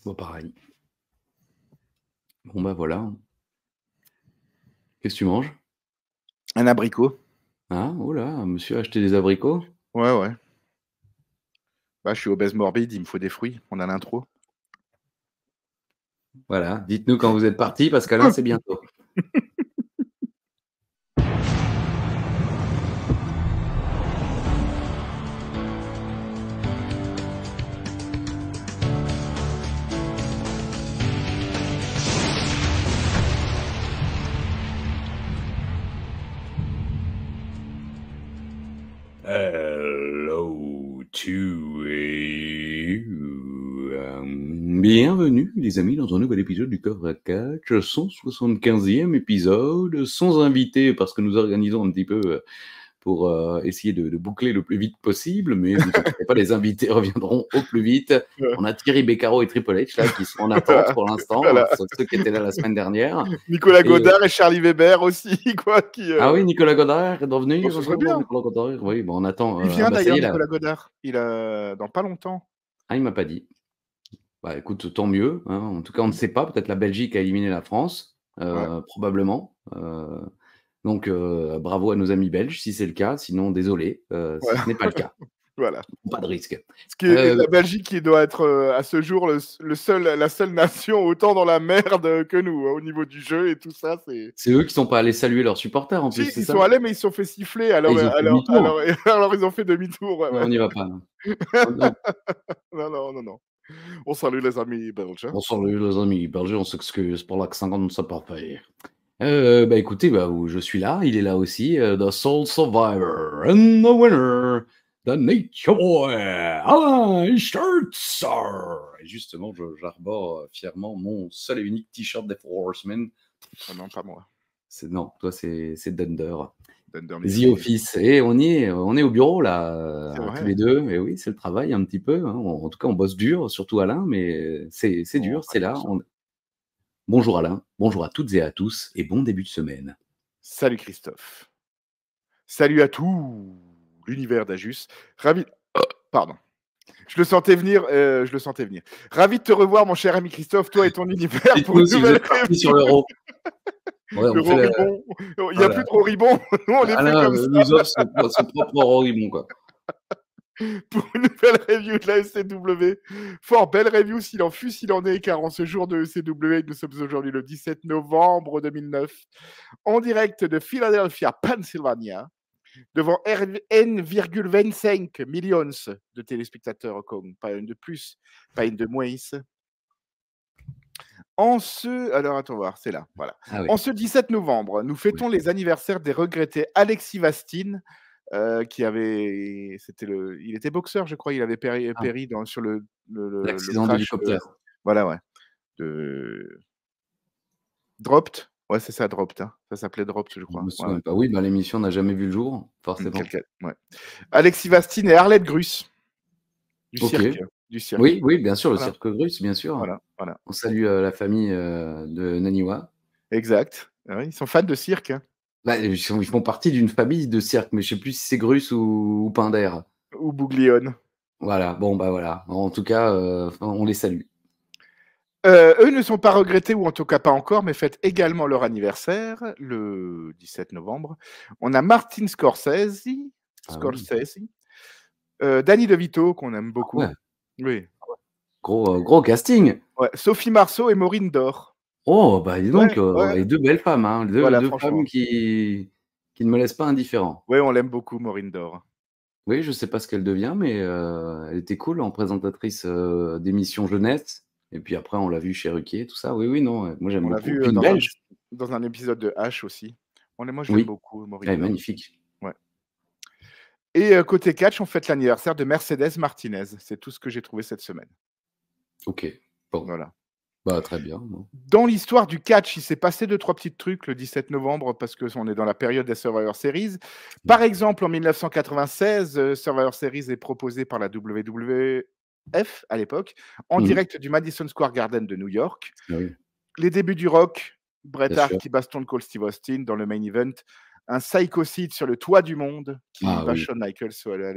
Bon, pareil. Bon, bah voilà. Qu'est-ce que tu manges? Un abricot. Ah, oh là, monsieur a acheté des abricots? Ouais, ouais. Bah, je suis obèse morbide, il me faut des fruits. On a l'intro. Voilà, dites-nous quand vous êtes parti, parce qu'Alain, c'est bientôt. Hello to you. Bienvenue, les amis, dans un nouvel épisode du Coffre à Catch, 175e épisode, sans invité, parce que nous organisons un petit peu pour essayer de boucler le plus vite possible, mais vous inquiétez pas, les invités reviendront au plus vite. On a Thierry Beccaro et Triple H là, qui sont en attente pour l'instant, Voilà. ceux qui étaient là la semaine dernière. Nicolas Godard et Charlie Weber aussi, quoi. Ah oui, Nicolas Godard est revenu. Bon, ce serait bien. Nicolas Godard, oui, bon, on attend. Il vient ça y d'ailleurs, est, là. Nicolas Godard. Il a dans pas longtemps. Ah, il m'a pas dit. Bah écoute, tant mieux. Hein. En tout cas, on ne sait pas. Peut-être la Belgique a éliminé la France, Ouais. probablement. Donc, bravo à nos amis belges, si c'est le cas. Sinon, désolé, Voilà. ce n'est pas le cas. Voilà. Pas de risque. Ce qui est la Belgique qui doit être à ce jour la seule nation autant dans la merde que nous, hein, au niveau du jeu et tout ça. C'est eux qui sont pas allés saluer leurs supporters en plus, Si, c'est ils ça? sont allés, mais ils se sont fait siffler. Alors, Ils ont fait demi-tour. alors ils ont fait demi-tour. Ouais, Ouais, ouais. on n'y va pas. Non. Non. On salue les amis belges. Hein. On salue les amis belges, on s'excuse pour l'accent qu'on ne sait pas faire. Bah écoutez, je suis là, il est là aussi, The Soul Survivor, and the winner, the Nature Boy, Alain Sturzer. Et justement, j'arbore fièrement mon seul et unique t-shirt des Four Horsemen. Oh non, pas moi. Non, toi c'est Dunder. Dunder The Office. Et on est au bureau là, tous les deux. Et oui, c'est le travail un petit peu. Hein. En tout cas, on bosse dur, surtout Alain, mais c'est dur, c'est là. Bonjour Alain, bonjour à toutes et à tous, et bon début de semaine. Salut Christophe. Salut à tout l'univers d'Ajus. Ravi. Pardon. Je le sentais venir. Ravi de te revoir, mon cher ami Christophe, toi et ton univers. Pour une nouvelle partie sur l'euro. Ouais, le Roribon. Il n'y a plus de Roribon. Nous, on est fait comme ça. Nous offre son propre Roribon, quoi. Pour une nouvelle review de la ECW. Fort belle review s'il en fut, s'il en est, car en ce jour de ECW, nous sommes aujourd'hui le 17 novembre 2009, en direct de Philadelphia, Pennsylvania, devant N,25 millions de téléspectateurs, comme pas une de plus, pas une de moins. Alors attends voir, c'est là, voilà. Ah oui. En ce 17 novembre, nous fêtons les anniversaires des regrettés Alexis Vastine, il était boxeur, je crois, il avait péri sur l'accident d'hélicoptère. Voilà, ouais. Dropped. Ouais, c'est ça, Dropped. Hein. Ça s'appelait Dropped, je crois. Je me souviens pas. Oui, l'émission n'a jamais vu le jour, forcément. Ouais. Alexis Vastine et Arlette Grus. Du cirque. Oui, bien sûr, le cirque Grus, bien sûr. Voilà. On salue la famille de Naniwa. Exact. Ils sont fans de cirque. Hein. Bah, ils font partie d'une famille de cirque, mais je sais plus si c'est Grus ou Pinder. Ou Bouglione. Voilà, bon, bah voilà. En tout cas, on les salue. Eux ne sont pas regrettés, ou en tout cas pas encore, mais fêtent également leur anniversaire, le 17 novembre. On a Martin Scorsese, Danny DeVito, qu'on aime beaucoup. Ouais. Oui. Gros casting. Ouais. Sophie Marceau et Maureen Dor. Oh, bah dis donc, et deux belles femmes, hein, deux femmes qui ne me laissent pas indifférent. Oui, on l'aime beaucoup, Maureen Dor. Oui, je ne sais pas ce qu'elle devient, mais elle était cool en présentatrice d'émissions jeunesse. Et puis après, on l'a vu chez Ruquier, tout ça. Oui, non, moi j'aime beaucoup. On l'a vu dans un épisode de H aussi. Moi, je l'aime beaucoup, Maureen Dor. Magnifique. Ouais. Et côté catch, on fête l'anniversaire de Mercedes Martinez. C'est tout ce que j'ai trouvé cette semaine. Ok, bon. Voilà. Bah, très bien. Bon. Dans l'histoire du catch, il s'est passé 2-3 petits trucs le 17 novembre parce qu'on est dans la période des Survivor Series. Par exemple, en 1996, Survivor Series est proposé par la WWF à l'époque, en direct du Madison Square Garden de New York. Oui. Les débuts du rock, Bret Hart qui bat Stone Cold Steve Austin dans le main event, un psychocide sur le toit du monde qui bat Shawn Michaels. Voilà,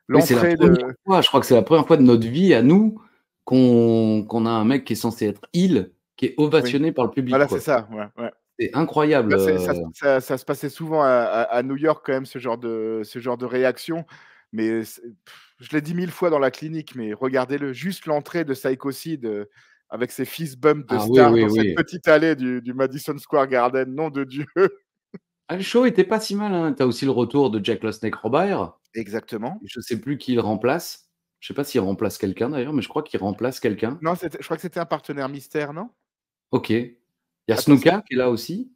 l'entrée de... Je crois que c'est la première fois de notre vie à nous qu'on a un mec qui est censé être heel, qui est Oui. ovationné par le public, Voilà, c'est quoi. ça, ouais, ouais. C'est incroyable. Bah, ça se passait souvent à New York quand même ce genre de réaction, mais je l'ai dit 1000 fois dans la clinique, mais regardez-le, juste l'entrée de Psycho Sid, avec ses fist bumps de Ah oui, stars oui, dans cette oui. petite allée du Madison Square Garden, nom de Dieu! Ah, le show était pas si mal, hein. Tu as aussi le retour de Jack le Snake Roberts. Exactement. Je sais plus qui il remplace. Je sais pas s'il remplace quelqu'un d'ailleurs, mais je crois qu'il remplace quelqu'un. Non, je crois que c'était un partenaire mystère, non? OK. Il y a Attends, Snuka qui est là aussi,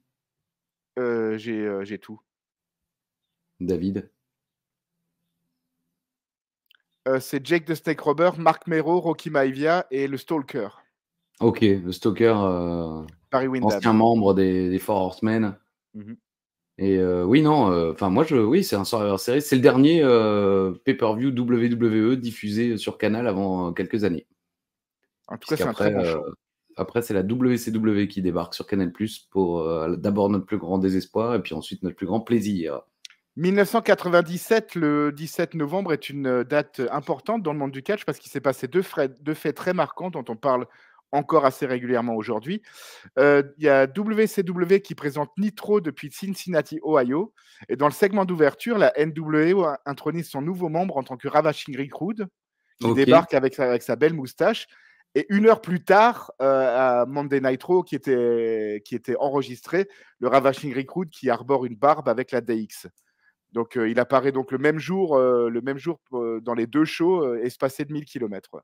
j'ai tout. David. C'est Jake the Snake Rober, Marc Mero, Rocky Maivia et le Stalker, OK, le Stalker, Barry Windham. ancien membre des Four Horsemen. Mmh. Et oui, non, enfin moi oui, c'est un Survivor Series. C'est le dernier pay-per-view WWE diffusé sur Canal avant quelques années. En tout cas, c'est un très Puisqu'après, bon show. après c'est la WCW qui débarque sur Canal+ pour d'abord notre plus grand désespoir et puis ensuite notre plus grand plaisir. 1997, le 17 novembre est une date importante dans le monde du catch parce qu'il s'est passé deux faits très marquants dont on parle encore assez régulièrement aujourd'hui. Il y a WCW qui présente Nitro depuis Cincinnati, Ohio, et dans le segment d'ouverture, la NWO intronise son nouveau membre en tant que Ravishing Rick Rude, qui OK, débarque avec sa belle moustache. Et une heure plus tard, à Monday Nitro, qui était enregistré, le Ravishing Rick Rude qui arbore une barbe avec la DX. Donc, il apparaît donc le même jour dans les deux shows, espacés de 1000 kilomètres. Ouais.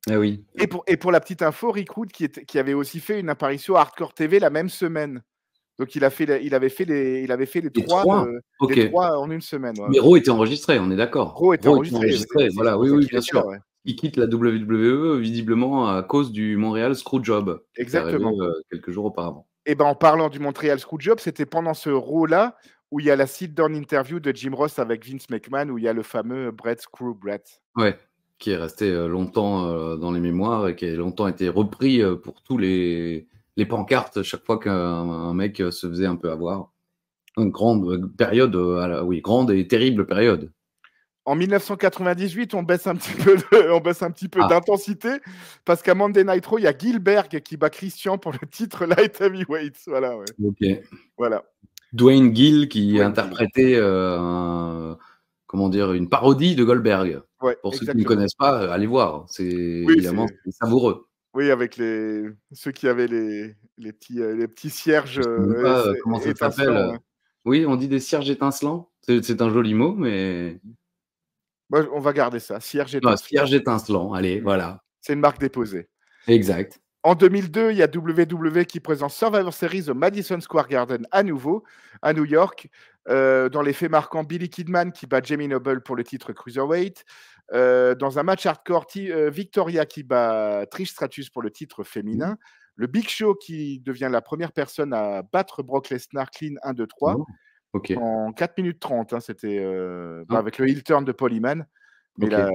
ah oui. Et pour la petite info, Rick Rude qui avait aussi fait une apparition à Hardcore TV la même semaine. Donc il avait fait les Les 3 3. OK. les 3 en une semaine, ouais, Mais ouais. Raw était enregistré, on est d'accord? Raw était Raw était enregistré, enregistré, c'est voilà, pour oui, ça oui, qu'il bien était là, sûr. ouais. Il quitte la WWE visiblement à cause du Montréal Screwjob qui était arrivé, Exactement. quelques jours auparavant. Et ben, en parlant du Montreal Screwjob, c'était pendant ce Raw-là où il y a la sit-down interview de Jim Ross avec Vince McMahon, où il y a le fameux Bret Screw Bret. Ouais, qui est resté, longtemps, dans les mémoires et qui a longtemps été repris, pour tous les pancartes chaque fois qu'un mec, se faisait un peu avoir. Une grande, période, oui, grande et terrible période. En 1998, on baisse un petit peu Ah, d'intensité parce qu'à Monday Nitro, il y a Gillberg qui bat Christian pour le titre Light Heavyweight. Voilà, ouais. OK. Voilà. Dwayne Gill qui Dwayne Gill. interprétait, comment dire? Une parodie de Goldberg. Ouais, Pour ceux qui ne exactement. connaissent pas, allez voir, c'est Oui, évidemment c'est savoureux. oui, avec ceux qui avaient les petits cierges Je sais même pas, comment ça s'appelle, étincelants, ouais. oui, on dit des cierges étincelants? C'est un joli mot, mais Moi, on va garder ça, cierges étincelants. cierge étincelant, allez, Mmh. voilà, C'est une marque déposée. exact. En 2002, il y a WWE qui présente Survivor Series au Madison Square Garden à nouveau, à New York. Dans les faits marquants, Billy Kidman qui bat Jamie Noble pour le titre Cruiserweight. Dans un match hardcore, Victoria qui bat Trish Stratus pour le titre Mmh. féminin. Le Big Show qui devient la première personne à battre Brock Lesnar clean 1-2-3 Oh, OK. en 4 minutes 30. C'était Ah, avec le heel turn de Paul Heyman. Mais OK.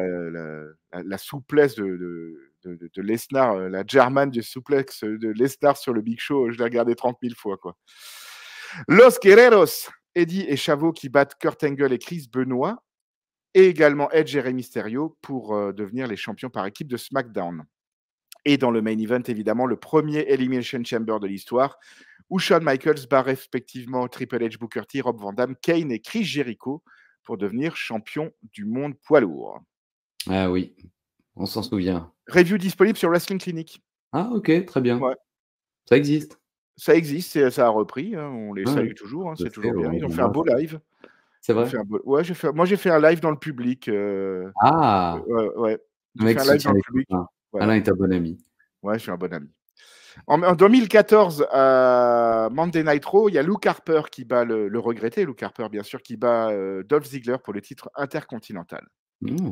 la souplesse de Lesnar, la German du souplex de Lesnar sur le Big Show, je l'ai regardé 30 000 fois, quoi. Los Guerreros, Eddie et Chavo qui battent Kurt Angle et Chris Benoit, et également Edge et Rey Mysterio pour devenir les champions par équipe de SmackDown. Et dans le main event, évidemment, le premier Elimination Chamber de l'histoire, où Shawn Michaels bat respectivement Triple H, Booker T, Rob Van Dam, Kane et Chris Jericho pour devenir champion du monde poids lourd. Ah oui, on s'en souvient. Review disponible sur Wrestling Clinic. Ah OK, très bien. Ouais, Ça existe? ça existe, ça a repris, hein, on les Ouais, ouais, salue toujours, hein, je c'est sais, toujours bien. on Ils ont les fait un embrasse. beau live. C'est Ils ont vrai? fait moi j'ai fait un live dans le public, Ah! ouais, ouais. Le J'ai fait mec un live dans soutient le les public. copains. Voilà. Alain est un bon ami. Ouais, je suis un bon ami. En 2014, à Monday Nitro, il y a Luke Harper qui bat le regretté Luke Harper, bien sûr, qui bat Dolph Ziggler pour le titre intercontinental. Mmh, Et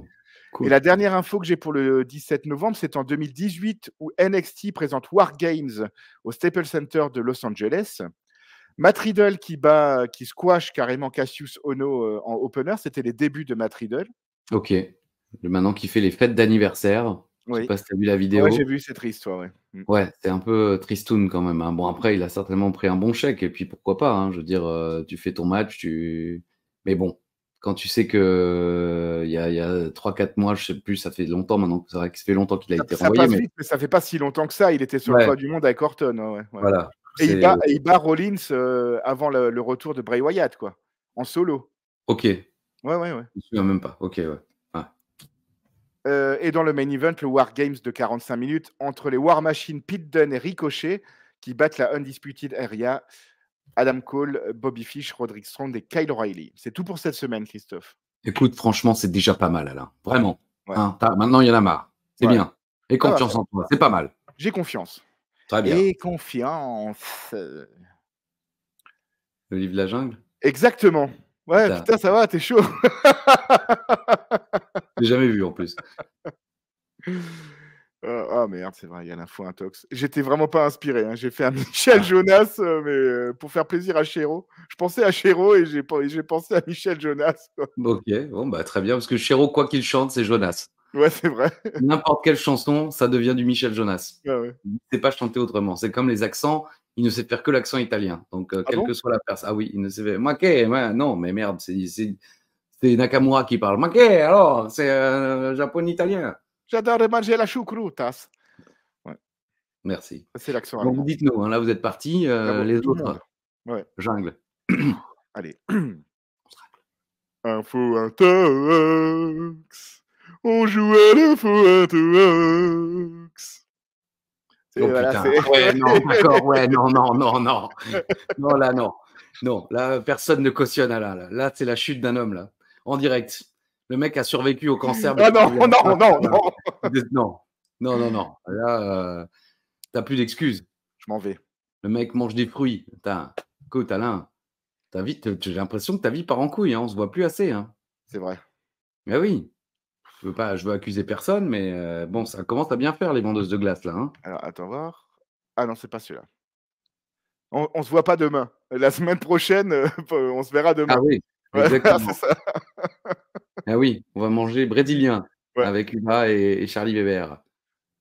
cool. la dernière info que j'ai pour le 17 novembre, c'est en 2018 où NXT présente War Games au Staples Center de Los Angeles. Matt Riddle qui squash carrément Cassius Ohno en opener, c'était les débuts de Matt Riddle. OK. Maintenant qu'il fait les fêtes d'anniversaire, je sais Oui. pas si tu as vu la Ouais, j'ai vidéo? vu, c'est triste, ouais. Mmh. Ouais, c'est un peu, tristoun quand même, hein. Bon après, il a certainement pris un bon chèque et puis pourquoi pas, hein. Je veux dire, tu fais ton match, mais bon. Quand tu sais que il y a 3-4 mois, je sais plus, ça fait longtemps maintenant. C'est vrai que ça fait longtemps qu'il a été Ça renvoyé, passe mais vite, mais ça fait pas si longtemps que ça. Il était sur le ouais, toit du monde avec Orton. Ouais, ouais. voilà. Et C'est il bat Rollins avant le retour de Bray Wyatt, quoi, en solo. OK. Je Ouais, ouais, ouais. me souviens même pas. OK, ouais. Ouais. Et dans le main event, le War Games de 45 minutes entre les War Machine, Pete Dunne et Ricochet qui battent la Undisputed Era, Adam Cole, Bobby Fish, Roderick Strong et Kyle O'Reilly. C'est tout pour cette semaine, Christophe. Écoute, franchement, c'est déjà pas mal, Alain. Vraiment. Ouais, Hein, maintenant, il y en a marre. C'est ouais. bien. Aie Ça va confiance faire. en toi. C'est pas mal. J'ai confiance. Très bien. Et confiance. Le livre de la jungle? Exactement. Ouais, Putain, putain, ça va, t'es chaud. j'ai jamais vu en plus. Ah merde, c'est vrai, il y a l'info intox. J'étais vraiment pas inspiré, hein. J'ai fait un Michel Jonas, mais pour faire plaisir à Chéro. Je pensais à Chéro et j'ai pensé à Michel Jonas, quoi. OK, bon, bah, très bien, parce que Chéro, quoi qu'il chante, c'est Jonas. Ouais, c'est vrai. N'importe quelle chanson, ça devient du Michel Jonas. Ouais, ouais. Il ne sait pas chanter autrement. C'est comme les accents, il ne sait faire que l'accent italien. Donc, Ah quelle bon? que soit la personne. Ah oui, il ne sait pas. Ma che? Non, mais merde, c'est Nakamura qui parle. Ma che? Alors, c'est japonais-italien. J'adore manger la choucroutas. Ouais, Merci. ça, c'est l'accent Donc, allemand. dites-nous, hein, là, vous êtes partis, Ah bon, les tout le monde. autres, Ouais. jungle. Allez. Info intox. On joue à l'info intox. Oh Voilà, putain, c'est ah ouais, non, d'accord, ouais, non, non, non, non. Non, là, non. Non, là, personne ne cautionne Alain. Là, c'est la chute d'un homme, là, en direct. Le mec a survécu au cancer, mais Ah tu te non, souviens non, pas. non, non! Non, non, non, non. Là, t'as plus d'excuses. Je m'en vais. Le mec mange des fruits. Putain, écoute, Alain, ta vie, j'ai l'impression que ta vie part en couille, hein, on se voit plus assez, hein. C'est vrai. Mais oui, je veux accuser personne, mais bon, ça commence à bien faire les vendeuses de glace, là, hein. Alors, attends voir. Ah non, c'est pas celui-là. On se voit pas demain. La semaine prochaine, on se verra Ah demain. oui, Ouais, voilà, c'est exactement. ça. Ah oui, on va manger brésilien Ouais, avec Hubert et Charlie Weber.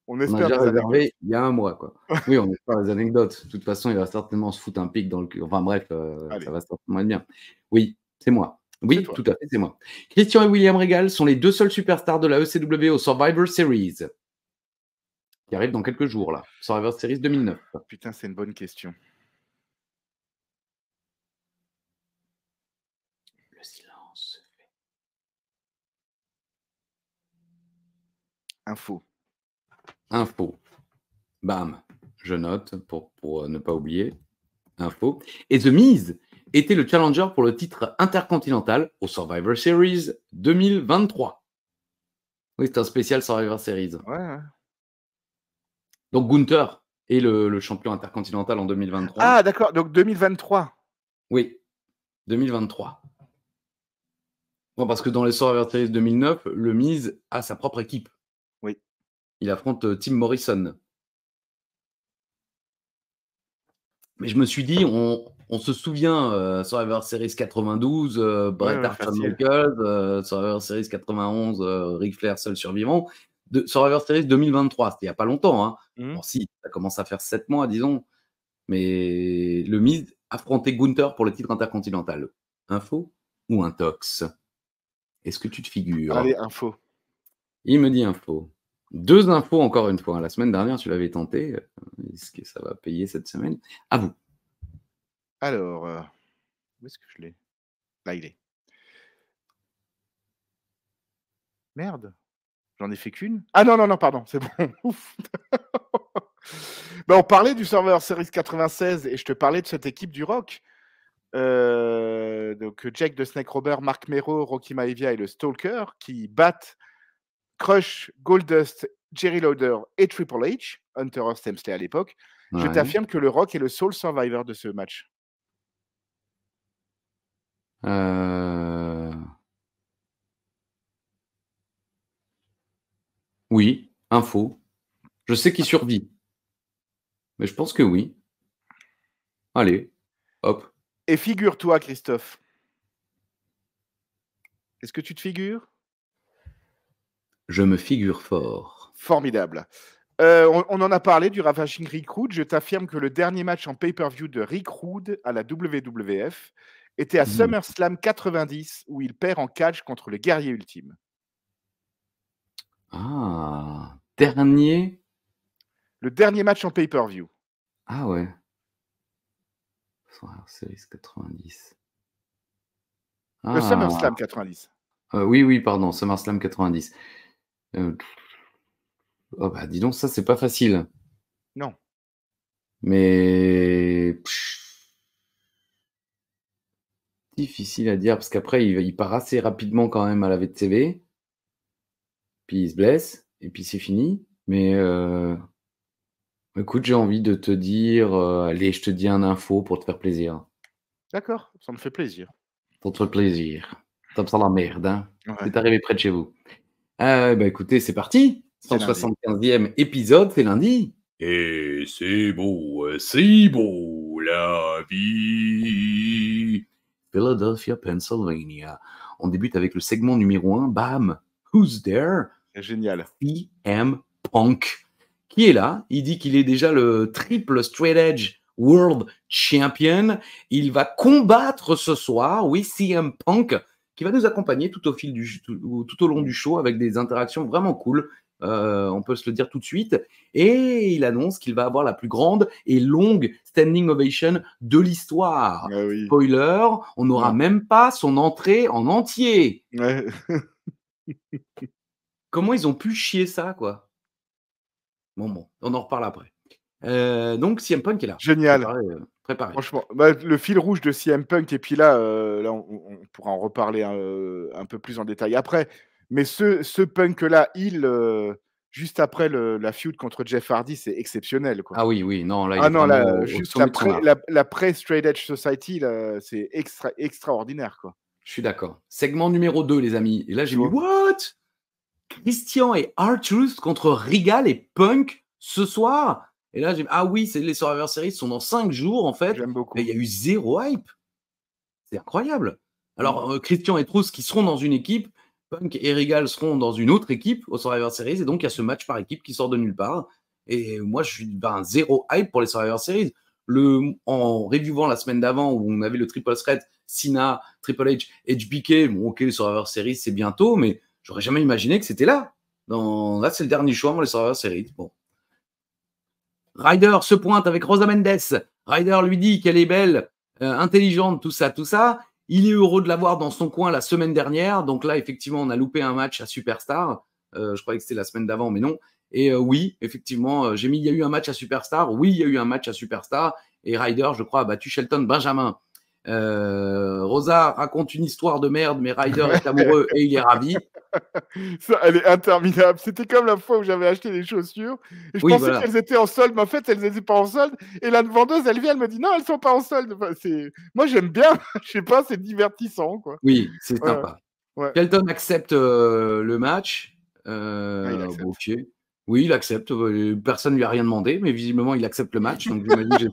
on On a espère déjà des anecdotes. réservé il y a un mois, quoi. Oui, on espère les anecdotes. De toute façon, il va certainement se foutre un pic dans le cul. Enfin bref, ça Allez, va certainement être bien. Oui, c'est moi. c'est Oui, toi. tout à fait, c'est moi. Christian et William Regal sont les 2 seuls superstars de la ECW au Survivor Series, qui arrive dans quelques jours, là. Survivor Series 2009. Putain, c'est une bonne question. Le silence. Info. Info. Bam. Je note pour ne pas oublier. Info. Et The Miz était le challenger pour le titre intercontinental au Survivor Series 2023. Oui, c'est un spécial Survivor Series. Ouais, ouais. Donc Gunther est le champion intercontinental en 2023. Ah d'accord, donc 2023. Oui, 2023. Bon, parce que dans les Survivor Series 2009, le Miz a sa propre équipe. Oui. Il affronte Tim Morrison. Mais je me suis dit, on se souvient, Survivor Series 92, Ouais, Bret ouais, Hart, Shawn facile. Michaels, Survivor Series 91, Ric Flair seul survivant. Survivor Series 2023, c'était il n'y a pas longtemps. Hein. Mmh. Bon, si, ça commence à faire 7 mois, disons. Mais le Miz affrontait Gunther pour le titre intercontinental. Info ou intox? Est-ce que tu te figures? Allez, info. Il me dit info. 2 infos encore une fois. La semaine dernière, tu l'avais tenté. Est-ce que ça va payer cette semaine? À vous. Alors, où est-ce que je l'ai? Là, il est. Merde, j'en ai fait qu'une? Ah non, non, non, pardon, c'est bon. Ouf. Bah, on parlait du Survivor Series 96 et je te parlais de cette équipe du Rock. Donc Jake the Snake Robber, Mark Mero, Rocky Maivia et le Stalker qui battent Crush, Goldust, Jerry Lawler et Triple H, Hunter Hearst Helmsley à l'époque. Je Ouais. t'affirme que le Rock est le sole survivor de ce match. Oui, info. Je sais qu'il survit. Mais je pense que oui. Allez, hop. Et figure-toi, Christophe. Est-ce que tu te figures? Je me figure fort. Formidable. On en a parlé du Ravaging Rick Rude. Je t'affirme que le dernier match en pay-per-view de Rick Rude à la WWF était à Mmh. SummerSlam 90 où il perd en catch contre le guerrier ultime. Ah! Dernier? Le dernier match en pay-per-view. Ah ouais. Survivor Series 90. SummerSlam Ah! 90. Oui, oui, pardon, SummerSlam 90. Heu, oh bah, dis donc, ça, c'est pas facile. Non. Mais difficile à dire parce qu'après il part assez rapidement quand même à la VTV, puis il se blesse et puis c'est fini. Mais écoute, j'ai envie de te dire, allez, je te dis un info pour te faire plaisir. D'accord, ça me fait plaisir. Pour te faire plaisir. Comme ça la merde, hein. Ouais, C'est arrivé près de chez vous. Bah, écoutez, c'est parti. c'est lundi. 175e épisode, c'est lundi. Et c'est beau la vie. Philadelphia, Pennsylvania. On débute avec le segment numéro 1. Bam! Who's there? C'est génial. CM Punk. Qui est là? Il dit qu'il est déjà le triple straight edge world champion. Il va combattre ce soir, oui, CM Punk, qui va nous accompagner tout au long du show avec des interactions vraiment cool. On peut se le dire tout de suite. Et il annonce qu'il va avoir la plus grande et longue standing ovation de l'histoire. Ah oui. Spoiler, on n'aura Non. même pas son entrée en entier. Ouais. Comment ils ont pu chier ça, quoi? Bon, on en reparle après. Donc CM Punk est là. Génial. Préparé. Franchement, bah, le fil rouge de CM Punk et puis là, là on pourra en reparler un peu plus en détail après. Mais ce Punk-là, juste après la feud contre Jeff Hardy, c'est exceptionnel, quoi. Ah oui, oui, non, là, il Ah est non, vraiment là, au juste sommet de son art. l'après Straight Edge Society, là, c'est extraordinaire, quoi. Je suis d'accord. Segment numéro 2, les amis. Et là, j'ai Tu mis vois? what? Christian et R-Truth contre Regal et Punk ce soir? Et là, j'ai ah oui, c'est les Survivor Series sont dans 5 jours, en fait. J'aime Et beaucoup. il y a eu 0 hype. C'est incroyable. Mmh. Alors, Christian et Truth qui seront dans une équipe, Punk et Regal seront dans une autre équipe au Survivor Series. Et donc, il y a ce match par équipe qui sort de nulle part. Et moi, je suis 0 hype pour les Survivor Series. En reviewant la semaine d'avant où on avait le triple threat Cena, Triple H, HBK, bon, ok, les Survivor Series, c'est bientôt, mais j'aurais jamais imaginé que c'était là. Là, c'est le dernier choix pour les Survivor Series. Bon. Ryder se pointe avec Rosa Mendes. Ryder lui dit qu'elle est belle, intelligente, tout ça, tout ça. Il est heureux de l'avoir dans son coin la semaine dernière. Donc là, effectivement, on a loupé un match à Superstar. Je croyais que c'était la semaine d'avant, mais non. Et oui, effectivement, j'ai mis il y a eu un match à Superstar. Oui, il y a eu un match à Superstar. Et Ryder, je crois, a battu Shelton Benjamin. Rosa raconte une histoire de merde, mais Ryder est amoureux et il est ravi. Ça, elle est interminable. C'était comme la fois où j'avais acheté des chaussures et je Oui, pensais voilà. qu'elles étaient en solde, mais en fait, elles n'étaient pas en solde et la vendeuse, elle vient, elle me dit: «Non, elles sont pas en solde». Enfin, moi, j'aime bien, je sais pas, c'est divertissant, quoi. Oui, c'est Ouais, sympa. ouais. Shelton accepte le match. Ah, il Bon, accepte. ok. Oui, il accepte. Personne lui a rien demandé, mais visiblement, il accepte le match. Donc, j'imagine que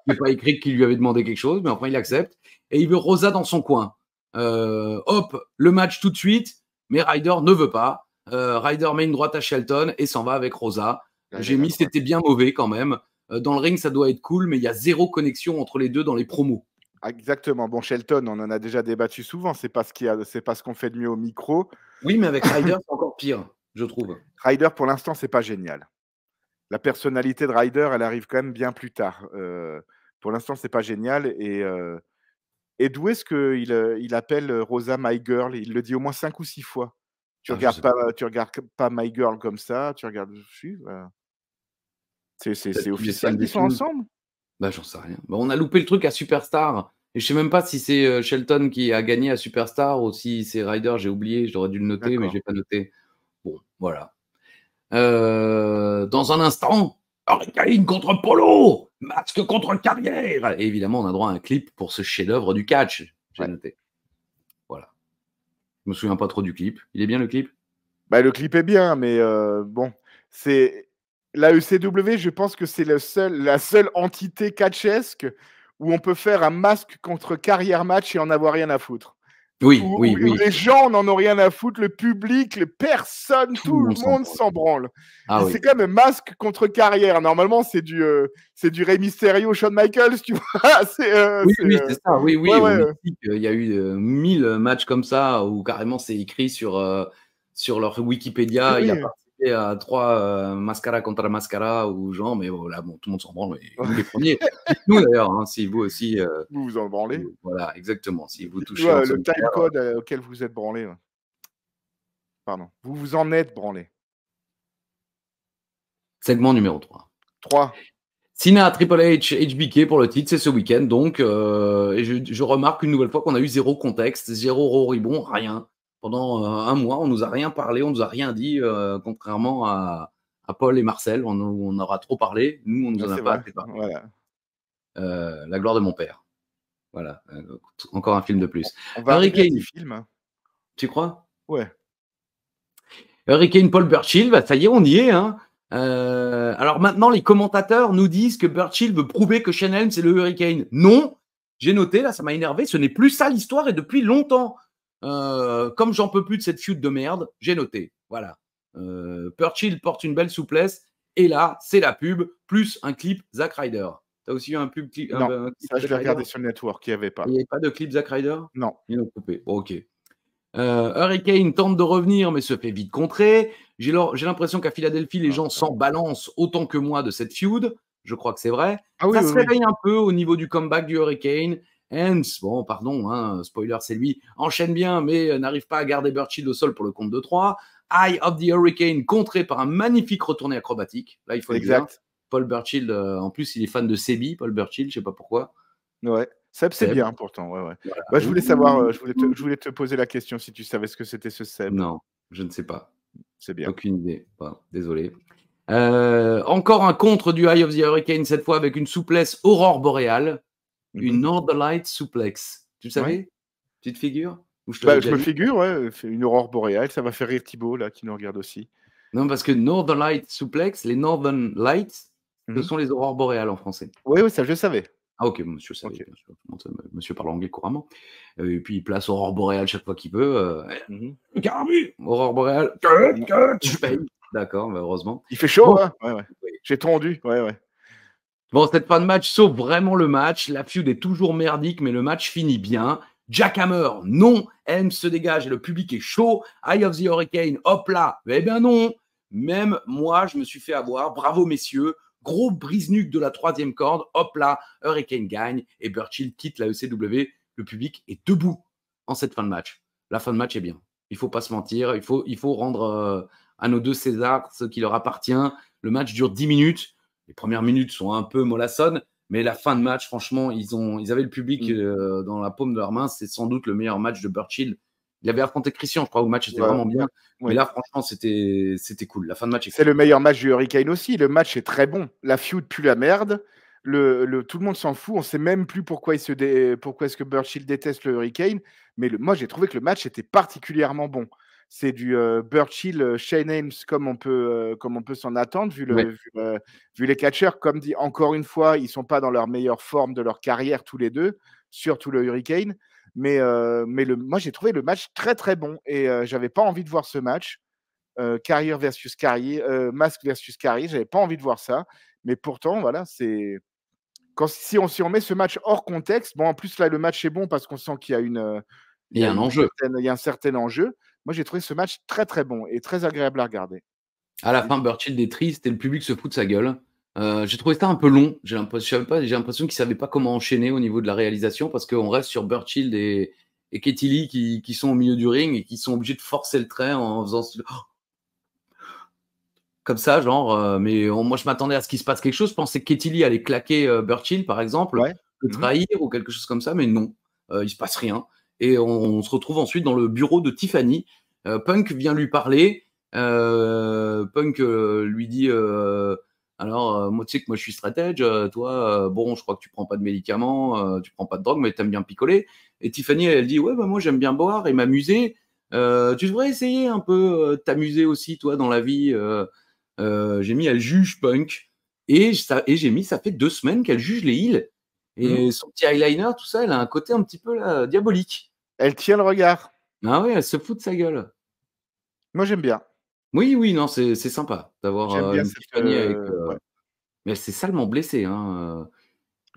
j'ai pas écrit qu'il lui avait demandé quelque chose, mais enfin, il accepte. Et il veut Rosa dans son coin. Hop, le match tout de suite, mais Ryder ne veut pas. Ryder met une droite à Shelton et s'en va avec Rosa. Elle est J'ai la mis droite. c'était bien mauvais quand même. Dans le ring, ça doit être cool, mais il y a 0 connexion entre les deux dans les promos. Ah, exactement. Bon, Shelton, on en a déjà débattu souvent, c'est pas ce qu'on fait de mieux au micro. Oui, mais avec Ryder, c'est encore pire, je trouve. Ryder, pour l'instant, c'est pas génial. La personnalité de Ryder, elle arrive quand même bien plus tard. Pour l'instant, c'est pas génial et d'où est-ce qu'il appelle, Rosa My Girl? Il le dit au moins 5 ou 6 fois. Ah, je sais pas. Tu regardes pas My Girl comme ça, tu regardes si, c'est Peut-être qu'il essaie officiel de qu'ils sont défendre. ensemble? Bah, j'en sais rien. Bah, on a loupé le truc à Superstar et je sais même pas si c'est, Shelton qui a gagné à Superstar ou si c'est Ryder, j'ai oublié, j'aurais dû le noter, mais je D'accord. l'ai pas noté. Bon, voilà. Dans un instant, Hurricane contre Polo, masque contre carrière et évidemment, on a droit à un clip pour ce chef-d'œuvre du catch, j'ai Ouais. noté. Voilà. Je me souviens pas trop du clip. Il est bien le clip? Bah, le clip est bien, mais bon, c'est la ECW, je pense que c'est la seule entité catchesque où on peut faire un masque contre carrière match et en avoir rien à foutre. Oui, où, oui, où oui. les gens n'en ont rien à foutre, le public, les personnes, Tout tout le le monde s'en monde branle. s'en branle. Ah C'est oui. quand même masque contre carrière. Normalement, c'est du Rey Mysterio, Shawn Michaels, tu vois. Oui, oui, c'est ça. Oui, Ouais, oui. Au ouais. Mexique, il y a eu 1000 matchs comme ça où carrément c'est écrit sur leur Wikipédia. Il a Oui. participé à 3 Mascara contre Mascara ou genre, mais voilà, bon, tout le monde s'en branle. Et nous les premiers. Dites-nous d'ailleurs, hein, si vous aussi. Vous vous en branlez. Voilà, exactement. Si vous touchez en Dites-nous le solitaire. timecode auquel vous êtes branlé. Ouais. Pardon. Vous vous en êtes branlé. Segment numéro 3. 3. Cena, Triple H, HBK pour le titre, c'est ce week-end. Donc, et je remarque une nouvelle fois qu'on a eu zéro contexte, zéro roribon, rien. Pendant un mois, on nous a rien parlé, on nous a rien dit, contrairement à Paul et Marcel. On aura trop parlé. Nous, on nous en a C'est pas vrai. assez parlé. Voilà. La gloire de mon père. Voilà. Encore un film de plus. On va arriver à Hurricane, 10 films. Hein. tu crois? Ouais. Hurricane Paul Burchill, bah, ça y est, on y est. Hein. Alors maintenant, les commentateurs nous disent que Burchill veut prouver que Shane Helms est le Hurricane. Non, j'ai noté, là, ça m'a énervé, ce n'est plus ça l'histoire et depuis longtemps. Comme j'en peux plus de cette feud de merde, j'ai noté. Voilà. Burchill porte une belle souplesse et là, c'est la pub plus un clip Zack Ryder. T'as aussi eu un pub clip? Non, un clip ça, je Zack l'ai Ryder. regardé sur le network, il n'y avait pas. Il n'y avait pas de clip Zack Ryder? Non. Ils l'ont coupé. Bon, ok. Hurricane tente de revenir, mais se fait vite contrer. J'ai l'impression qu'à Philadelphie, les gens s'en balancent autant que moi de cette feud. Je crois que c'est vrai. Ah oui, Ça oui, se oui. réveille un peu au niveau du comeback du Hurricane. Hens, bon, pardon, hein, spoiler, c'est lui, enchaîne bien, mais n'arrive pas à garder Burchill au sol pour le compte de 3. Eye of the Hurricane, contré par un magnifique retourné acrobatique. Là, il faut le dire. Exact. Paul Burchill, en plus, il est fan de Sebi, Paul Burchill, je sais pas pourquoi. Ouais. Seb, c'est Seb. bien pourtant. Ouais, ouais. Voilà. Bah, je voulais savoir, je voulais te poser la question si tu savais ce que c'était ce Seb. Non, je ne sais pas. C'est bien. Aucune idée. Bon, désolé. Encore un contre du Eye of the Hurricane, cette fois avec une souplesse aurore boréale. Une Northern Light suplex. Tu le savais? Ouais. Petite figure? Ou je te Bah, l'ai je déjà me dit? figure, ouais, une aurore boréale, ça va faire rire Thibaut là qui nous regarde aussi. Non, parce que Northern Light suplex, les Northern Lights, ce Mhm. sont les aurores boréales en français. Oui, oui, ça je savais. Ah ok, monsieur savait, Ok. bien sûr. Monsieur parle anglais couramment. Et puis il place aurore boréale chaque fois qu'il veut. Caramu, aurore boréale. Je paye. D'accord, bah, heureusement. Il fait chaud, Bon, hein? Ouais, ouais. oui. J'ai tondu, ouais, ouais. Bon, cette fin de match sauve vraiment le match. La feud est toujours merdique, mais le match finit bien. Jackhammer, non. Helms se dégage et le public est chaud. Eye of the Hurricane, hop là. Eh bien non. Même moi, je me suis fait avoir. Bravo, messieurs. Gros brise-nuque de la 3e corde. Hop là. Hurricane gagne et Burchill quitte la ECW. Le public est debout en cette fin de match. La fin de match est bien. Il ne faut pas se mentir. Il faut rendre à nos deux Césars ce qui leur appartient. Le match dure 10 minutes. Les premières minutes sont un peu mollassonnes, mais la fin de match, franchement, ils avaient le public dans la paume de leurs mains. C'est sans doute le meilleur match de Burchill. Il avait affronté Christian, je crois, où le match était vraiment bien. Ouais. Mais là, franchement, c'était cool. La fin de match est cool. C'est le meilleur match du Hurricane aussi. Le match est très bon. La feud pue la merde. Tout le monde s'en fout. On ne sait même plus pourquoi est-ce que Burchill déteste le Hurricane. Mais moi, j'ai trouvé que le match était particulièrement bon. C'est du Burchill, Shane Helms comme on peut s'en attendre, vu les catcheurs. Comme dit encore une fois, ils ne sont pas dans leur meilleure forme de leur carrière tous les deux, surtout le Hurricane. Mais moi, j'ai trouvé le match très très bon et j'avais pas envie de voir ce match. Carrier versus Carrier, Mask versus Carrier, j'avais pas envie de voir ça. Mais pourtant, voilà, si on met ce match hors contexte, bon, en plus là, le match est bon parce qu'on sent qu'il y a il y a un enjeu. Il y a un certain enjeu. Moi, j'ai trouvé ce match très très bon et très agréable à regarder. À la fin, Burchill est triste et le public se fout de sa gueule. J'ai trouvé ça un peu long. J'ai l'impression qu'ils ne savaient pas comment enchaîner au niveau de la réalisation parce qu'on reste sur Burchill et Katie Lee qui sont au milieu du ring et qui sont obligés de forcer le trait en faisant comme ça, genre. Mais moi, je m'attendais à ce qu'il se passe quelque chose. Je pensais que Katie Lee allait claquer Burchill, par exemple, le trahir ou quelque chose comme ça, mais non, il se passe rien. Et on se retrouve ensuite dans le bureau de Tiffany. Punk vient lui parler. Punk lui dit alors, moi, tu sais que moi, je suis stratège. Toi, bon, je crois que tu prends pas de médicaments, tu prends pas de drogue, mais t'aimes bien picoler. Et Tiffany, elle dit ouais, bah, moi, j'aime bien boire et m'amuser. Tu devrais essayer un peu t'amuser aussi, toi, dans la vie. J'ai mis elle juge Punk. Et j'ai mis ça fait 2 semaines qu'elle juge les heels. Et son petit eyeliner, tout ça, elle a un côté un petit peu là, diabolique. Elle tient le regard. Ah ouais, elle se fout de sa gueule. Moi, j'aime bien. Oui, oui, non, c'est sympa d'avoir, J'aime bien une cette, Tiffany avec, ouais. mais elle s'est salement blessée, hein,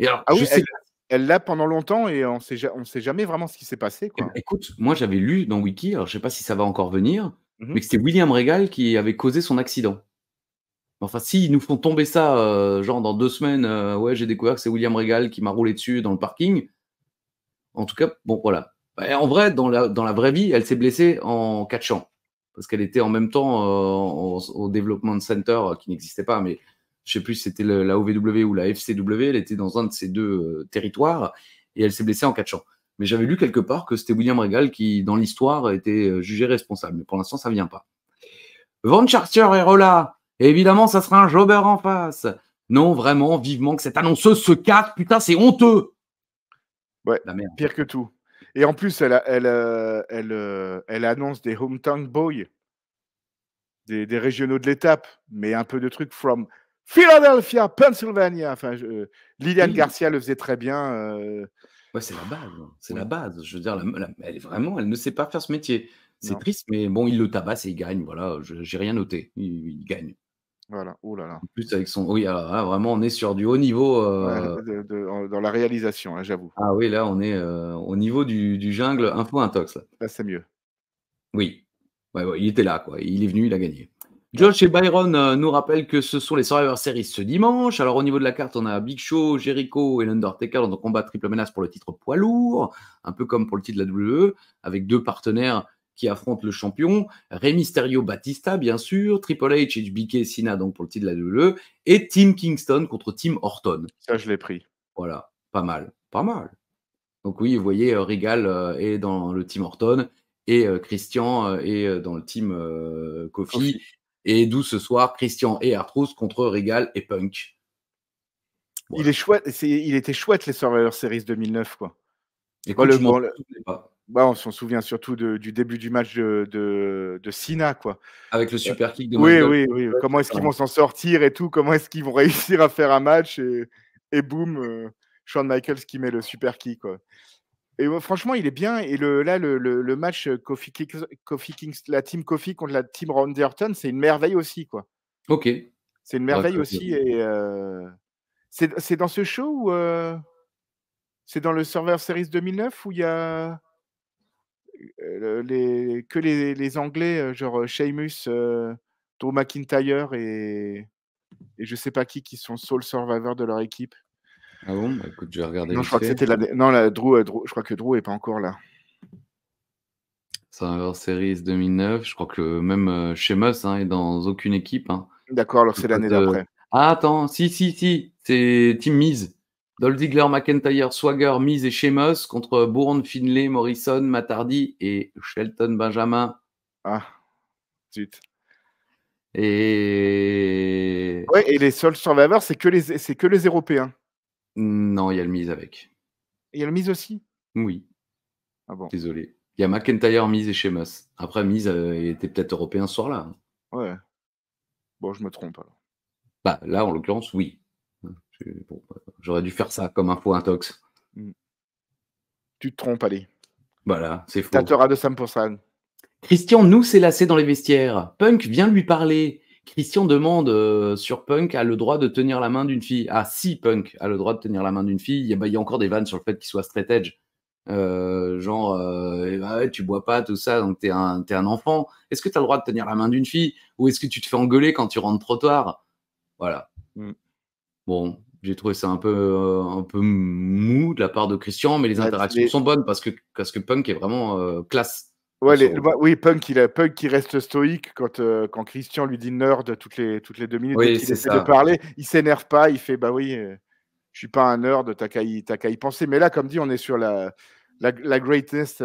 et alors Ah je oui, sais elle l'a pendant longtemps et on sait jamais vraiment ce qui s'est passé, eh ben, quoi. écoute, moi j'avais lu dans Wiki, alors je sais pas si ça va encore venir, Mmh mh. mais que c'était William Regal qui avait causé son accident. Enfin, s'ils nous font tomber ça, genre dans 2 semaines, ouais, j'ai découvert que c'est William Regal qui m'a roulé dessus dans le parking. En tout cas, bon, voilà. Bah, en vrai, dans la vraie vie, elle s'est blessée en catchant. Parce qu'elle était en même temps au Development Center qui n'existait pas, mais je sais plus si c'était la OVW ou la FCW. Elle était dans un de ces deux territoires et elle s'est blessée en catchant. Mais j'avais lu quelque part que c'était William Regal qui, dans l'histoire, était jugé responsable. Mais pour l'instant, ça vient pas. Von Chartier est relâ. Et évidemment, ça sera un jobber en face. Non, vraiment, vivement que cette annonceuse se casse. Putain, c'est honteux. Ouais, La merde. pire que tout et en plus, elle annonce des hometown boys, des régionaux de l'étape, mais un peu de trucs from Philadelphia, Pennsylvania. Enfin, Liliane Oui, Garcia le faisait très bien, ouais, c'est la base, hein, c'est la mmh, base. Je veux dire, elle est vraiment, elle ne sait pas faire ce métier. C'est non, triste, mais bon, il le tabasse et il gagne, voilà, j'ai rien noté. Il gagne. voilà. Oh là là. En plus avec son oui, alors là, vraiment, on est sur du haut niveau, Ouais, dans la réalisation, hein, j'avoue. ah oui, là, on est, au niveau du jungle info intox, là. Là, c'est mieux. Oui. Ouais, ouais, il était là, quoi. Il est venu, il a gagné. Ouais. Josh et Byron nous rappellent que ce sont les Survivor Series ce dimanche. Alors, au niveau de la carte, on a Big Show, Jericho et l'Undertaker dans un combat triple menace pour le titre poids lourd, un peu comme pour le titre de la WWE, avec deux partenaires qui affrontent le champion. Rey Mysterio, Batista, bien sûr. Triple H, HBK, Cena, donc pour le titre de la WWE. Et Team Kingston contre Team Orton. Ça, je l'ai pris. Voilà, pas mal. Pas mal. Donc oui, vous voyez, Regal est dans le team Orton et Christian est dans le team Kofi. Kofi. Et d'où ce soir, Christian et R-Truth contre Regal et Punk. Il est Voilà. chouette, il était chouette les Survivor Series 2009, quoi. Écoute, je m'en Bon, souvenais pas. bah, on s'en souvient surtout du début du match de Cena, quoi. Avec le super kick de Oui, Michael. oui, oui. Comment est-ce qu'ils vont s'en sortir et tout? Comment est-ce qu'ils vont réussir à faire un match et boum, Shawn Michaels qui met le super kick, quoi. Et franchement, il est bien et le match, Kofi Kings la team Kofi contre la team Randy Orton, c'est une merveille aussi, quoi. Ok. C'est une Faudra merveille que aussi et c'est dans ce show où, c'est dans le Survivor Series 2009 où il y a, les Anglais, genre, Sheamus, Drew McIntyre et je sais pas qui sont sole survivor de leur équipe. Ah bon? Bah, écoute, je vais regarder Non, je vite crois que fait. c'était l'année non, Drew, je crois que Drew est pas encore là. Survivor Series 2009. Je crois que même Sheamus est dans aucune équipe. Hein. D'accord, alors Y a c'est pas l'année de... d'après. Ah, attends, si. C'est Team Miz. Dolph Ziggler, McIntyre, Swagger, Miz et Sheamus contre Bourne, Finlay, Morrison, Matt Hardy et Shelton Benjamin. Ah, zut. Et Ouais et les sole survivors, c'est que les Européens. non, il y a le Miz avec. Et il y a le Miz aussi? Oui, Ah bon, désolé. Il y a McIntyre, Miz et Sheamus. Après, Miz était peut-être européen ce soir-là. ouais. Bon, je me trompe alors. Bah, là, en l'occurrence, oui. Bon, j'aurais dû faire ça comme info intox. Mmh. Tu te trompes, allez. Voilà, c'est Tu as faux. tort à 200%. Christian nous s'est lassé dans les vestiaires. Punk vient lui parler. Christian demande sur Punk a le droit de tenir la main d'une fille. Ah, si Punk a le droit de tenir la main d'une fille, il y a encore des vannes sur le fait qu'il soit straight edge. Genre, eh ben ouais, tu bois pas, tout ça, donc t'es un enfant. Est-ce que tu as le droit de tenir la main d'une fille ou est-ce que tu te fais engueuler quand tu rentres trop tard? Voilà. Mmh. Bon, j'ai trouvé ça un peu mou de la part de Christian, mais les Bah, interactions sont bonnes parce que Punk est vraiment classe ouais, dans ce rôle. oui, Punk, qui reste stoïque quand Christian lui dit nerd toutes les 2 minutes. Dès Oui, qu'il c'est essaie de ça. parler, il s'énerve pas, il fait: «Bah oui, je suis pas un nerd, t'as qu'à y penser». Mais là, comme dit, on est sur la greatness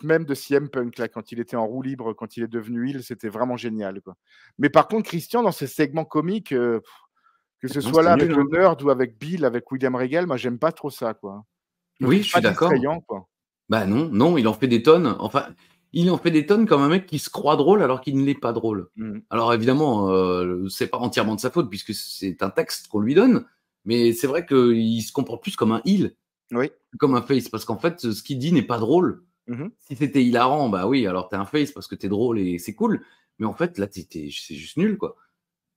même de CM Punk, là, quand il était en roue libre, quand il est devenu heel, c'était vraiment génial, quoi. Mais par contre, Christian, dans ses segments comiques, que ce Non, soit c'est là nul, avec le hein. nerd ou avec Bill, avec William Regal, moi, j'aime pas trop ça, quoi. Je le Oui, trouve je pas suis d'accord. distrayant, quoi. Bah non, non, il en fait des tonnes. Enfin, il en fait des tonnes comme un mec qui se croit drôle alors qu'il ne l'est pas drôle. Mmh. Alors évidemment, c'est pas entièrement de sa faute puisque c'est un texte qu'on lui donne, mais c'est vrai qu'il se comporte plus comme un heel Oui. que comme un face parce qu'en fait, ce qu'il dit n'est pas drôle. Si c'était hilarant, bah oui, alors t'es un face parce que t'es drôle et c'est cool. Mais en fait, là, c'est juste nul, quoi.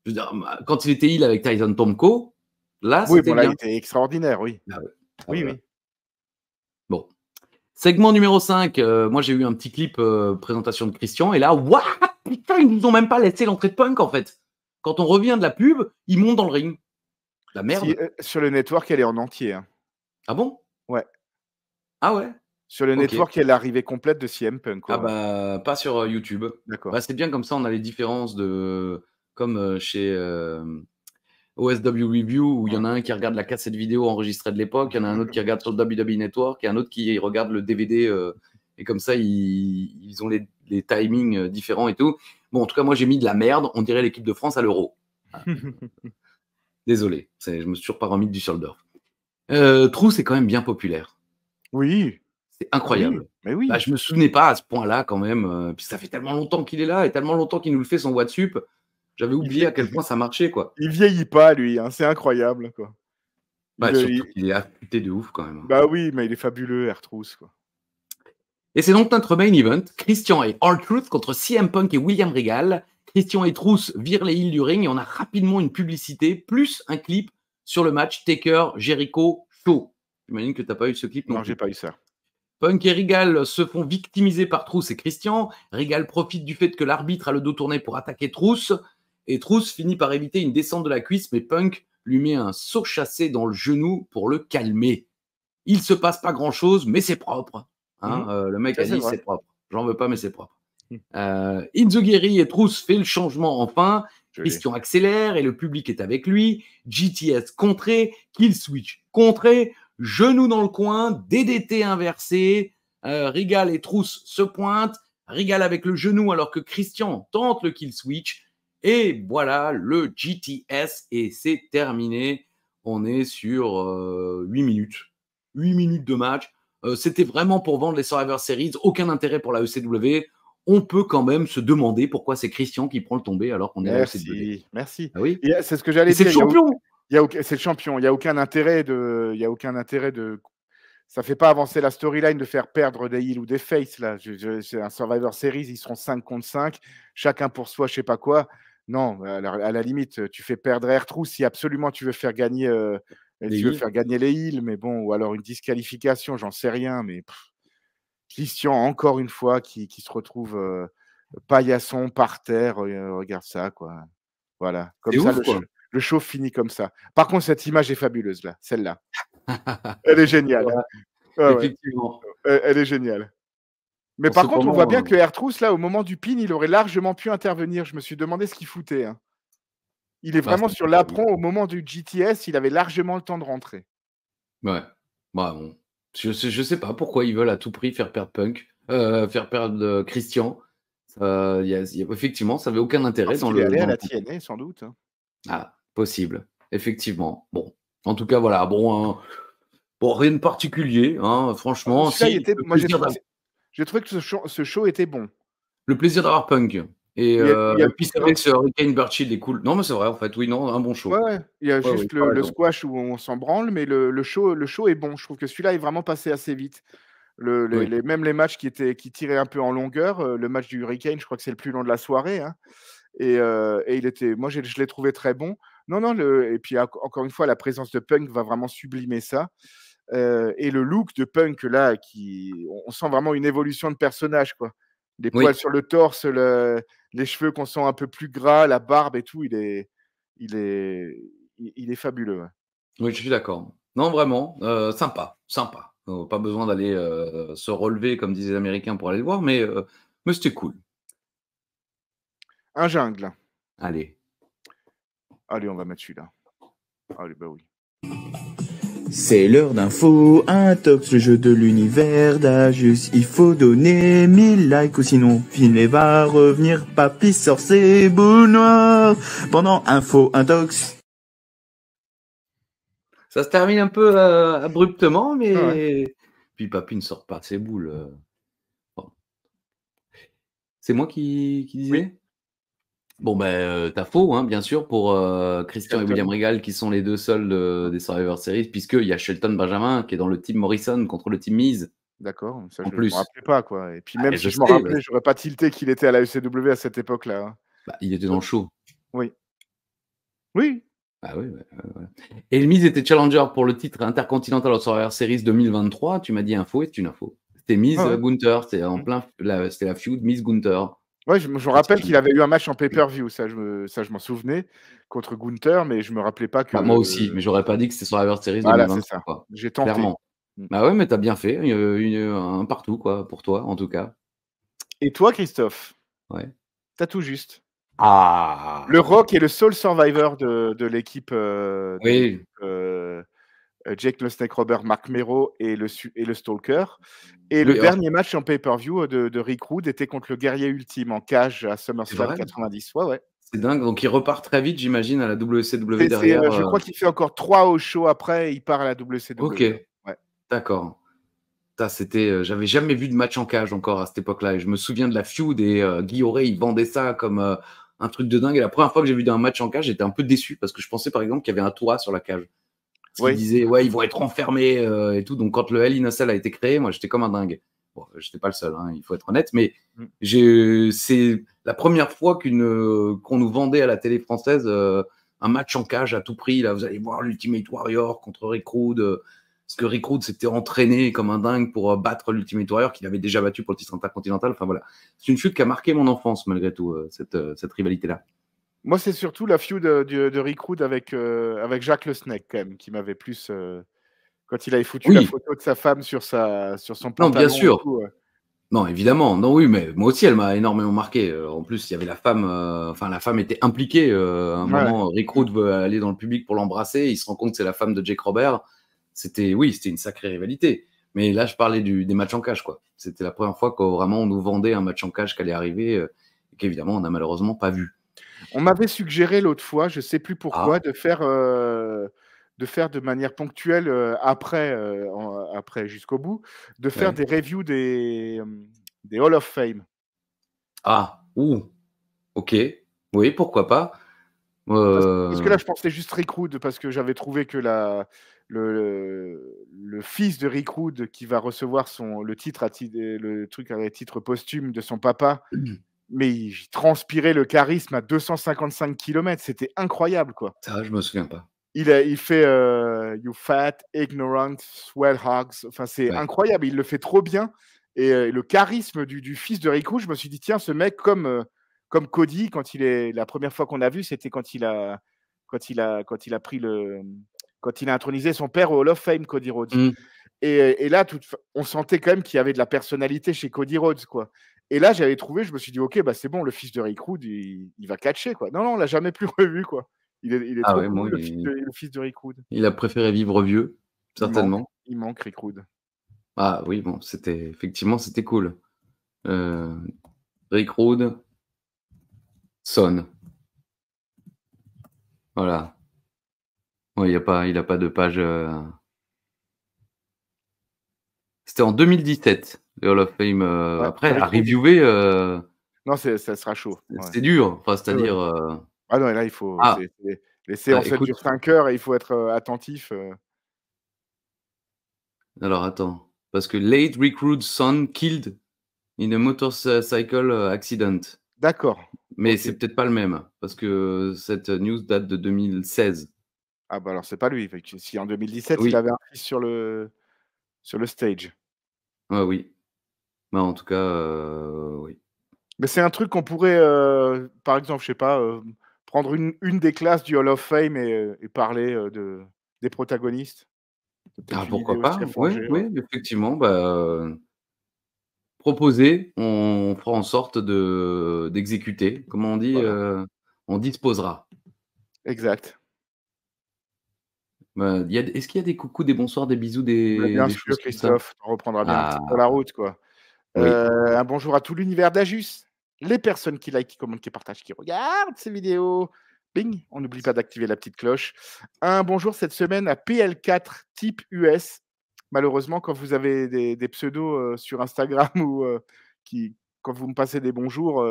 Je veux dire, quand il était heel avec Tyson Tomko, là, Oui, c'était bon, là, il bien. était extraordinaire, oui. Ah ouais. Ah Oui, voilà. oui. Bon. Segment numéro 5, moi j'ai eu un petit clip présentation de Christian, et là, what? Putain, ils nous ont même pas laissé l'entrée de Punk, en fait. Quand on revient de la pub, ils montent dans le ring. La Si, merde. sur le network, elle est en entier, hein. Ah bon? Ouais. Ah ouais? Sur le Ok. network, il y a l'arrivée complète de CM Punk, Ah quoi, ouais. bah, pas sur YouTube. D'accord. Bah, c'est bien comme ça, on a les différences de... Comme chez OSW Review, où il y en a un qui regarde la cassette vidéo enregistrée de l'époque, il y en a un autre qui regarde sur le WWE Network, et un autre qui regarde le DVD, et comme ça, ils ont les timings différents et tout. Bon, en tout cas, moi, j'ai mis de la merde, on dirait l'équipe de France à l'Euro. Désolé, je me suis toujours pas remis du Soldorf. Trou, c'est quand même bien populaire. Oui. C'est Ah oui, incroyable. mais Bah, oui. je me souvenais pas à ce point-là quand même. Puis ça fait tellement longtemps qu'il est là et tellement longtemps qu'il nous le fait son WhatsApp. J'avais Il oublié vie à quel point ça marchait, quoi. il vieillit pas lui, hein, c'est incroyable, quoi. Bah, surtout Il qu'il est affûté de ouf quand même. bah oui, mais il est fabuleux, R-Truth, quoi. Et c'est donc notre main event. Christian et R-Truth contre CM Punk et William Regal. Christian et Truth virent les heels du ring et on a rapidement une publicité plus un clip sur le match Taker Jericho Show. J'imagine que t'as pas eu ce clip non Non, j'ai plus. pas eu ça. Punk et Regal se font victimiser par Truth et Christian. Regal profite du fait que l'arbitre a le dos tourné pour attaquer Truth. Et Truth finit par éviter une descente de la cuisse, mais Punk lui met un saut chassé dans le genou pour le calmer. Il se passe pas grand-chose, mais c'est propre. Hein, le mec Ça, a c'est dit vrai. c'est propre. J'en veux pas, mais c'est propre. Mmh. Inzugiri et Truth fait le changement enfin. Je l'ai. Christian accélère et le public est avec lui. GTS contré, kill switch contré, genou dans le coin, DDT inversé. Regal et Truth se pointent. Regal avec le genou alors que Christian tente le kill switch. Et voilà le GTS et c'est terminé. On est sur 8 minutes. 8 minutes de match. C'était vraiment pour vendre les Survivor Series. Aucun intérêt pour la ECW. On peut quand même se demander pourquoi c'est Christian qui prend le tombé alors qu'on est à la ECW. Merci, merci. Ah oui? Et c'est ce que Et j'allais c'est le dire, champion! c'est le champion, il y a aucun intérêt de ça fait pas avancer la storyline de faire perdre des heels ou des faces là. C'est un Survivor Series, ils seront 5 contre 5, chacun pour soi, je sais pas quoi. Non, à la limite, tu fais perdre R-Truth si absolument tu veux faire gagner, Les heels. les heels, mais bon, ou alors une disqualification, j'en sais rien, mais Christian, encore une fois, qui se retrouve, paillasson par terre, regarde ça, quoi. Voilà, C'est comme ça ouf, quoi. le show finit comme ça. Par contre, cette image est fabuleuse là, celle-là. Elle est géniale. Ouais, ouais, Effectivement. elle est géniale. Mais Bon, par contre, on voit bien cependant, que R-Truth là, au moment du pin, il aurait largement pu intervenir. Je me suis demandé ce qu'il foutait, hein. Il est bah, vraiment sur l'apron au moment du GTS, il avait largement le temps de rentrer. ouais. Bah, bon. Je sais pas pourquoi ils veulent à tout prix faire perdre Punk, faire perdre Christian. Effectivement, ça avait aucun intérêt Parce dans qu'il est allé à le la TNA sans doute, hein. Ah, possible. Effectivement. Bon. En tout cas, voilà. Bon, rien de particulier, hein, franchement. Celui-là, il Si, était moi j'ai trouvé que ce show était bon. le plaisir d'avoir Punk. Et, Il y a et puis c'est vrai que ce Hurricane Burchill est cool. Non, mais c'est vrai, en fait. Oui, non, un bon Ouais, show. ouais, il y a Ouais, oui, juste tu as le raison. squash où on s'en branle, mais le show est bon. Je trouve que celui-là est vraiment passé assez vite. Oui. Même les matchs qui tiraient un peu en longueur, le match du Hurricane, je crois que c'est le plus long de la soirée, hein, et il était moi je l'ai trouvé très bon. Non, non, et puis encore une fois, la présence de Punk va vraiment sublimer ça, et le look de Punk là on sent vraiment une évolution de personnage, quoi. Les poils Oui. sur le torse, les cheveux qu'on sent un peu plus gras, la barbe et tout, il est il est fabuleux, ouais. Oui, je suis d'accord. Non, vraiment, sympa, sympa. Pas besoin d'aller se relever, comme disaient les Américains, pour aller le voir, mais c'était cool. Un jungle. Allez. Allez, on va mettre celui-là. Allez, bah oui. C'est l'heure d'info, Intox, le jeu de l'univers d'Ajus. Il faut donner 1000 likes ou sinon Finlay va revenir, papy sort ses boules noires. Pendant info, Intox. Ça se termine un peu abruptement, mais Ouais. puis Papy ne sort pas de ses boules. Bon. C'est moi qui Oui, disais? Bon, ben, t'as faux, hein, bien sûr, pour Christian et William Shelton. Regal, qui sont les deux seuls des Survivor Series, puisqu'il y a Shelton Benjamin qui est dans le team Morrison contre le team Miz. D'accord, ça en je me plus. rappelais pas, quoi. Et puis Ah, même je si je m'en sais, bah, rappelais, j'aurais pas tilté qu'il était à la ECW à cette époque-là, hein. il était dans le show. Oui. Oui. Ah oui, ouais. Et le Miz était challenger pour le titre intercontinental au Survivor Series 2023. Tu m'as dit info et c'est une info. C'était Miz Ouais, ouais. Gunther, c'était en Mmh. plein, c'était la feud Miz Gunther. Ouais, je me rappelle qu'il avait eu un match en pay-per-view, ça je m'en souvenais, contre Gunther, mais je me rappelais pas Bah, moi que aussi, mais j'aurais pas dit que c'était Survivor Series voilà, c'est 2023, ça. quoi. J'ai tenté. Clairement. Mmh. Bah ouais, mais t'as bien fait, un partout, quoi, pour toi, en tout cas. Et toi, Christophe, Ouais. tu tout juste. Le Ah! Rock est le seul survivor de l'équipe, Oui, Jake le Snake Roberts, Marc Mero et le Stalker. Et le oui, alors dernier match en pay-per-view, de Rick Rude était contre le guerrier ultime en cage à c'est SummerSlam vrai? 90. Ouais, ouais. C'est dingue, donc il repart très vite, j'imagine, à la WCW derrière, Je crois qu'il fait encore 3 au show après et il part à la OK, WCW, hein. Ouais. d'accord. Ça, c'était, j'avais jamais vu de match en cage encore à cette époque-là et je me souviens de la feud et Guy Auret, il vendait ça comme, un truc de dingue et la première fois que j'ai vu un match en cage, j'étais un peu déçu parce que je pensais, par exemple, qu'il y avait un toit sur la cage. Parce qu'il Oui. disait: «Ouais, ils vont être enfermés», et tout, donc quand le Hell in a Cell a été créé, moi, j'étais comme un dingue. Bon, j'étais pas le seul, hein, il faut être honnête, mais Mmh. c'est la première fois qu'on nous vendait à la télé française, un match en cage à tout prix. Là, vous allez voir l'Ultimate Warrior contre Rick Rude, parce que Rick Rude s'était entraîné comme un dingue pour battre l'Ultimate Warrior qu'il avait déjà battu pour le titre intercontinental. Enfin voilà, c'est une chute qui a marqué mon enfance malgré tout, cette rivalité-là. Moi, c'est surtout la feud, de Rick Rude avec Jacques le Snake quand même, qui m'avait plus, quand il avait foutu la Oui, photo de sa femme sur son non, bien pantalon et sûr. tout, Non, évidemment. Non, oui, mais moi aussi, elle m'a énormément marqué. En plus, il y avait la femme, enfin, la femme était impliquée. À un Ouais. moment, Rick Mmh. Rude veut aller dans le public pour l'embrasser. Il se rend compte que c'est la femme de Jake Robert. Oui, c'était une sacrée rivalité. Mais là, je parlais des matchs en cage, quoi. C'était la première fois qu'on vraiment on nous vendait un match en cage qui allait arriver, et qu'évidemment, on n'a malheureusement pas vu. On m'avait suggéré l'autre fois, je sais plus pourquoi, Ah, de faire de manière ponctuelle, après jusqu'au bout, de faire ouais. des reviews des Hall of Fame. Ah, ouh, ok. Oui, pourquoi pas. Parce que là, je pensais juste Rick Rude, parce que j'avais trouvé que le fils de Rick Rude qui va recevoir le truc à titre posthume de son papa, mais il transpirait le charisme à 255 kilomètres, c'était incroyable, quoi. Ça, je me souviens pas. Il fait, You fat, ignorant, swell hogs, enfin, c'est Ouais. incroyable, il le fait trop bien et le charisme du fils de Rick Rude, je me suis dit: «Tiens, ce mec comme Cody, la première fois qu'on a vu, c'était quand il a intronisé son père au Hall of Fame, Cody Rhodes. Hmm. Et là, on sentait quand même qu'il y avait de la personnalité chez Cody Rhodes, quoi. Et là, j'avais trouvé, je me suis dit: «OK, bah, c'est bon, le fils de Rick Rude, il va catcher, quoi». Non, non, on l'a jamais plus revu, quoi. Il est Ah trop ouais, moi, cool, le fils de Rick Rude. il a préféré vivre vieux, Il certainement. il manque Rick Rude. Ah oui, bon, c'était cool. Heu, Rick Rude, Son. Voilà. Ouais, il a pas de page, c'était en 2017, le Hall of Fame, Ouais, après à Rick Rude. reviewer, Non, ça sera chaud, ouais. c'est dur. Enfin, Ouais, ouais. c'est-à-dire, Ah non, et là, il faut ah, les séances, elles écoute, durent 5 heures et il faut être, attentif, alors attends, parce que late Rick Rude's son killed in a motorcycle accident. D'accord, Mais OK. c'est peut-être pas le même, parce que cette news date de 2016. Ah bah, alors c'est pas lui, effectivement. Si en 2017, il Oui, avait un fils sur le stage. oui. Bah, en tout cas, oui. Mais c'est un truc qu'on pourrait, par exemple, je sais pas, prendre une des classes du Hall of Fame et parler, des protagonistes. C'est Ah, peut-être une idée pourquoi aussi pas? à Oui, forger, ouais. oui, effectivement, bah, proposer, on fera en sorte d'exécuter. Comment on dit? Voilà, On disposera. exact. Bah, est-ce qu'il y a des coucous, des bonsoirs, des bisous, Mais des bien sûr, choses comme ça? Christophe, tu en reprendras bien un petit Ah, pour la route, quoi. oui. Un bonjour à tout l'univers d'Ajus, les personnes qui like, qui commentent, qui partagent, qui regardent ces vidéos. Bing, on n'oublie pas d'activer la petite cloche. Un bonjour cette semaine à PL4 type US. Malheureusement, quand vous avez des pseudos, sur Instagram ou, quand vous me passez des bonjours,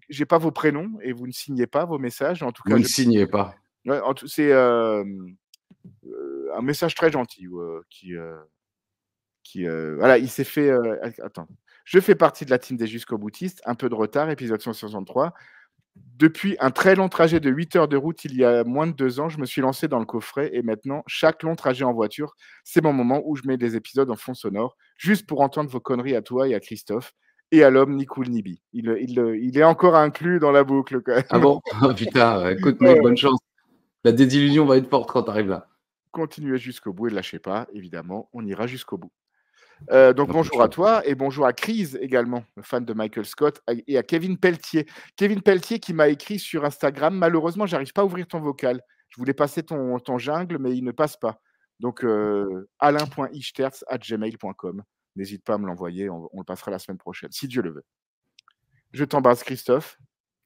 j'ai pas vos prénoms et vous ne signez pas vos messages. En tout Vous cas, ne signez pas. ouais, c'est, un message très gentil, Voilà, il s'est fait. Attends. Je fais partie de la team des jusqu'au boutistes. Un peu de retard, épisode 163. Depuis un très long trajet de 8 heures de route il y a moins de 2 ans, je me suis lancé dans le coffret et maintenant, chaque long trajet en voiture, c'est mon moment où je mets des épisodes en fond sonore, juste pour entendre vos conneries à toi et à Christophe et à l'homme ni cool ni bi. Il est encore inclus dans la boucle quand même. Ah bon? Oh putain, écoute Ouais. mec, bonne chance. La désillusion va être forte quand t'arrives là. Continuez jusqu'au bout et ne lâchez pas, évidemment, on ira jusqu'au bout. Donc Ah, bonjour à toi et bonjour à Chris également, fan de Michael Scott, et à Kevin Pelletier. Kevin Pelletier qui m'a écrit sur Instagram. Malheureusement, j'arrive pas à ouvrir ton vocal. Je voulais passer ton jungle, mais il ne passe pas. Donc alain.ichterz@gmail.com. N'hésite pas à me l'envoyer, on le passera la semaine prochaine, si Dieu le veut. Je t'embrasse, Christophe.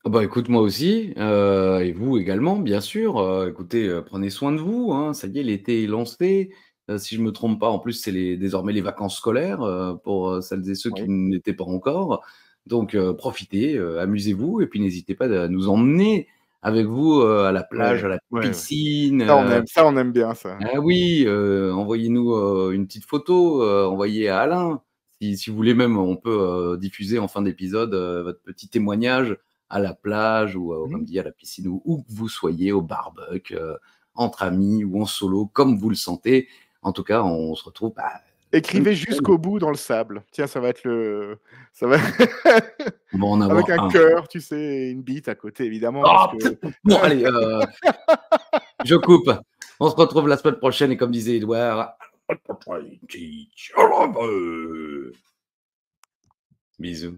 Ah bah écoute, moi aussi, et vous également, bien sûr. Écoutez, prenez soin de vous, hein. Ça y est, l'été est lancé. Si je me trompe pas, en plus, c'est désormais les vacances scolaires pour celles et ceux qui Oui. n'étaient pas encore. Donc profitez, amusez-vous, et puis n'hésitez pas à nous emmener avec vous à la plage, à la Ouais. piscine. Ça, on aime bien ça. Ah oui, envoyez-nous une petite photo, envoyez à Alain. Si vous voulez même, on peut diffuser en fin d'épisode votre petit témoignage à la plage ou, comme dit, à la piscine, ou où que vous soyez, au barbecue, entre amis ou en solo, comme vous le sentez. En tout cas, on se retrouve. Écrivez jusqu'au bout dans le sable. Tiens, ça va être ça va On va en avoir avec un un. cœur, tu sais, et une bite à côté, évidemment. Oh, Parce que... bon, allez, je coupe. On se retrouve la semaine prochaine et comme disait Edouard, bisous.